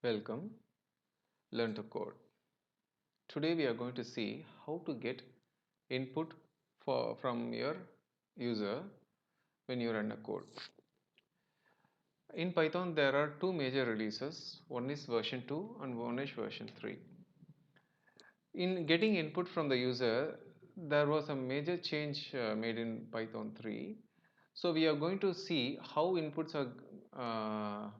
Welcome, Learn to Code. Today we are going to see how to get input from your user when you run a code. In Python there are two major releases, one is version 2 and one is version 3. In getting input from the user, there was a major change made in Python 3. So we are going to see how inputs are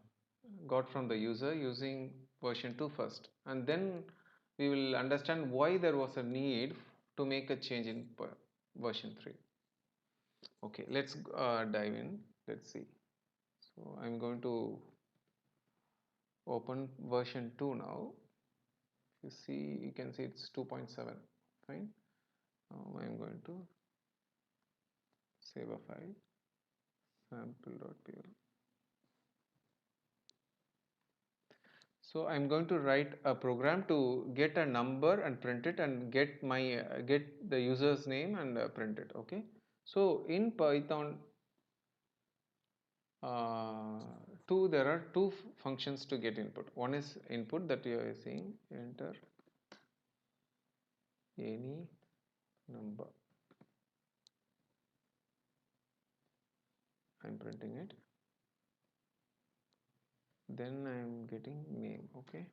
got from the user using version 2 first, and then we will understand why there was a need to make a change in version 3. Okay, let's dive in. Let's see. So I'm going to open version 2 now. You see, you can see it's 2.7. Fine. Now I'm going to save a file, sample.py. So I'm going to write a program to get a number and print it, and get the user's name and print it. Okay. So in Python 2, there are two functions to get input. One is input that you are seeing, enter any number. I'm printing it. Then I'm getting name. Okay.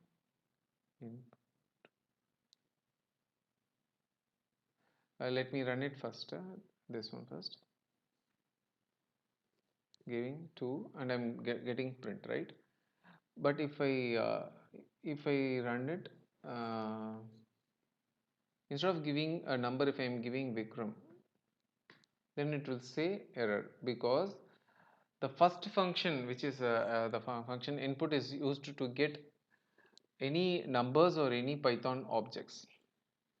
Let me run it first. This one first. Giving 2, and I'm getting print, right? But if I run it, uh, instead of giving a number, if I am giving Vikram, then it will say error, because the first function, which is the function input, is used to get any numbers or any Python objects.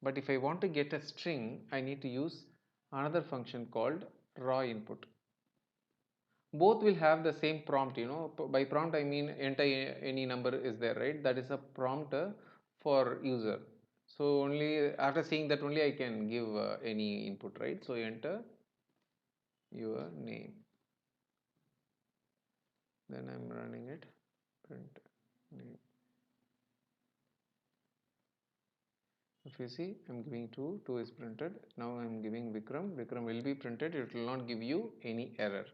But if I want to get a string, I need to use another function called raw input. Both will have the same prompt. By prompt I mean enter any number is there, right? That is a prompt for user. So only after seeing that only I can give any input, right? So enter your name, then I'm running it, print name. If you see, I'm giving 2 is printed. Now I'm giving Vikram will be printed. It will not give you any error,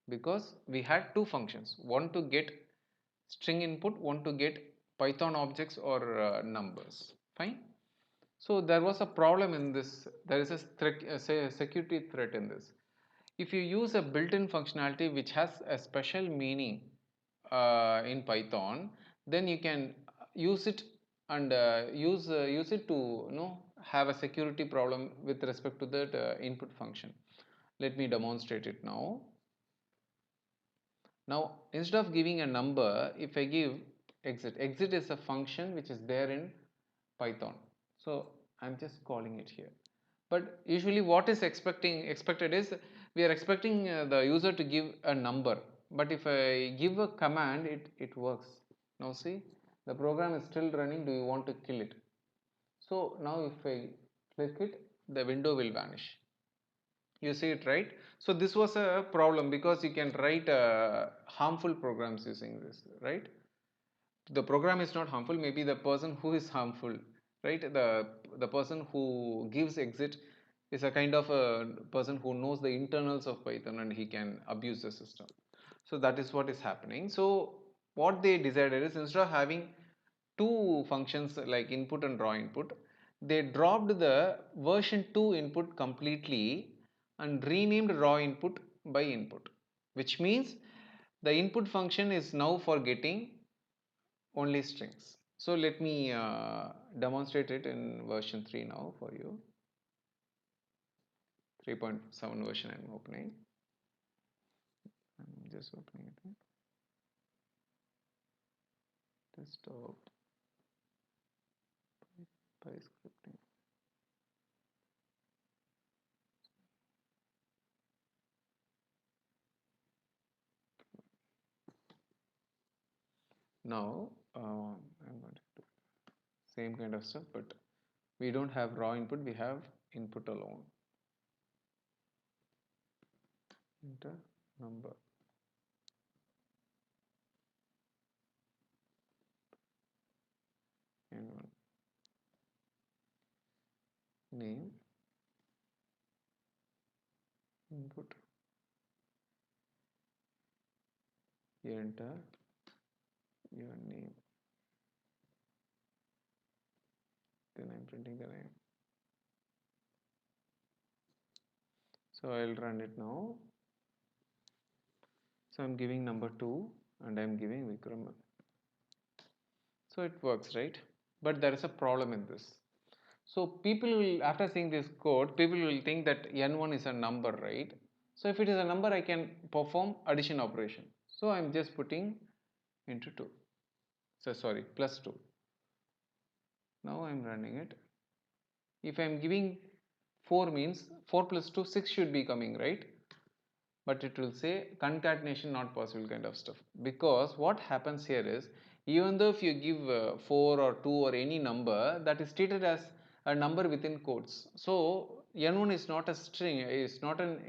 because we had two functions, one to get string input, one to get Python objects or numbers. Fine. So there was a problem in this. There is a security threat in this. If you use a built-in functionality which has a special meaning in Python, then you can use it and use it to have a security problem with respect to that input function. Let me demonstrate it now. Now instead of giving a number, if I give exit is a function which is there in Python. So I'm just calling it here. But usually what is expected is, we are expecting the user to give a number. But if I give a command, it works. Now see, the program is still running. Do you want to kill it? So now if I click it, the window will vanish. You see it, right? So this was a problem, because you can write harmful programs using this, right? The program is not harmful, maybe the person who is harmful, right? The person who gives exit is a kind of a person who knows the internals of Python, and he can abuse the system. So that is what is happening. So what they decided is, instead of having two functions like input and raw input, they dropped the version 2 input completely and renamed raw input by input, which means the input function is now for getting only strings. So let me demonstrate it in version 3 now for you. 3.7 version I'm opening. I'm just opening it. Desktop, PyScripting. Now I'm going to do same kind of stuff, but we don't have raw input, we have input alone. Enter number. name, input, you enter your name, then I'm printing the name. So I'll run it now. So I'm giving number 2 and I'm giving Vikram. So it works, right? But there is a problem in this. So people will, after seeing this code, people will think that n1 is a number, right? So if it is a number, I can perform addition operation. So I'm just putting into 2. So sorry, plus 2. Now I'm running it. If I'm giving 4 means 4 plus 2, 6 should be coming, right? But it will say concatenation not possible kind of stuff. Because what happens here is, even though if you give 4 or 2 or any number, that is treated as a number within quotes. So n1 is not a string, it's not an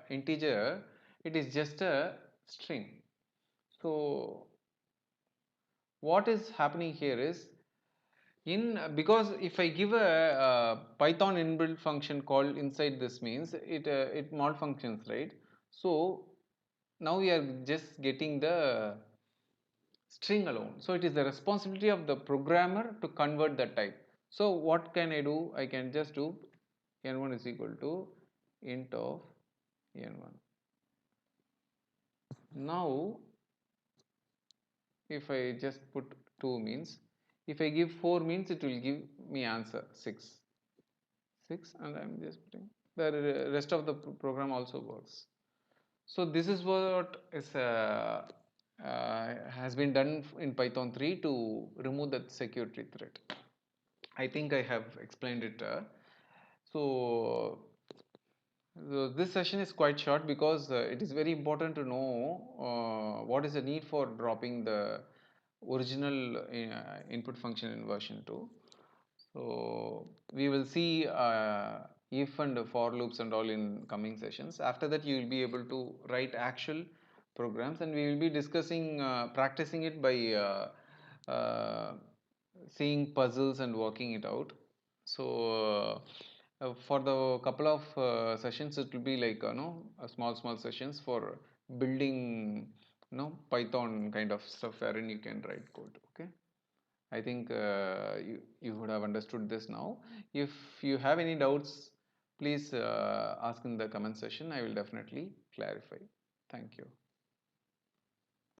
integer, it is just a string. So what is happening here is, because if I give a Python inbuilt function called inside this means it malfunctions, right? So now we are just getting the string alone. So it is the responsibility of the programmer to convert the type. So what can I do? I can just do n1 is equal to int of n1. Now if I just put 2 means, if I give 4 means it will give me answer 6. And I'm just putting the rest of the program also works. So this is what is has been done in Python 3 to remove that security threat. I think I have explained it. So this session is quite short because it is very important to know what is the need for dropping the original input function in version 2. So we will see if and for loops and all in coming sessions. After that, you will be able to write actual programs, and we will be discussing practicing it by seeing puzzles and working it out. So for the couple of sessions, it will be like small sessions for building Python kind of stuff wherein you can write code. Okay. I think you would have understood this now. If you have any doubts, please ask in the comment section. I will definitely clarify. Thank you.